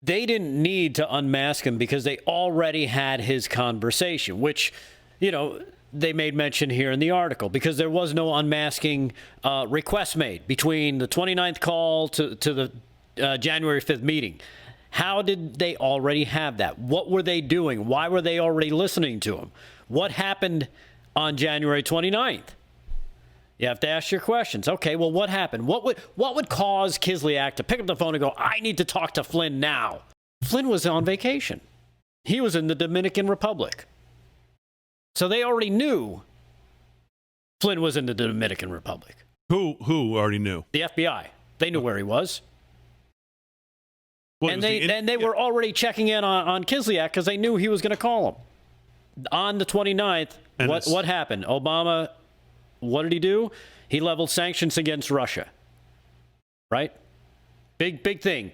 They didn't need to unmask him because they already had his conversation, which, they made mention here in the article, because there was no unmasking request made between the 29th call to the January 5th meeting. How did they already have that? What were they doing? Why were they already listening to him? What happened on January 29th? You have to ask your questions. Okay, well, what happened? What would cause Kislyak to pick up the phone and go, I need to talk to Flynn now? Flynn was on vacation. He was in the Dominican Republic. So they already knew Flynn was in the Dominican Republic. Who already knew? The FBI. They knew where he was. Well, and they were already checking in on Kislyak because they knew he was going to call him. On the 29th, what happened? Obama, what did he do? He leveled sanctions against Russia. Right? Big thing.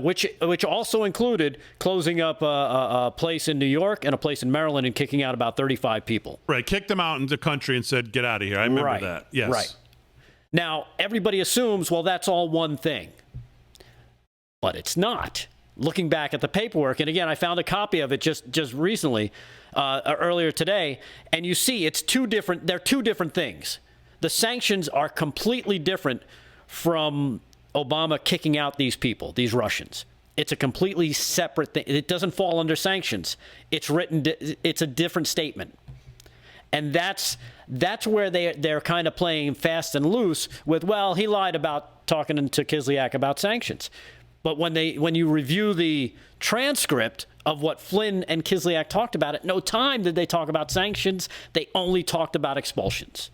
Which also included closing up a place in New York and a place in Maryland and kicking out about 35 people. Right. Kicked them out in the country and said, get out of here. I remember that. Yes. Right. Now, everybody assumes, well, that's all one thing. But it's not. Looking back at the paperwork, and again, I found a copy of it just recently, earlier today, and you see they're two different things. The sanctions are completely different from Obama kicking out these people, these Russians. It's a completely separate thing. It doesn't fall under sanctions. It's a different statement. And that's where they're kind of playing fast and loose with, well, he lied about talking to Kislyak about sanctions. But when you review the transcript of what Flynn and Kislyak talked about, at no time did they talk about sanctions. They only talked about expulsions.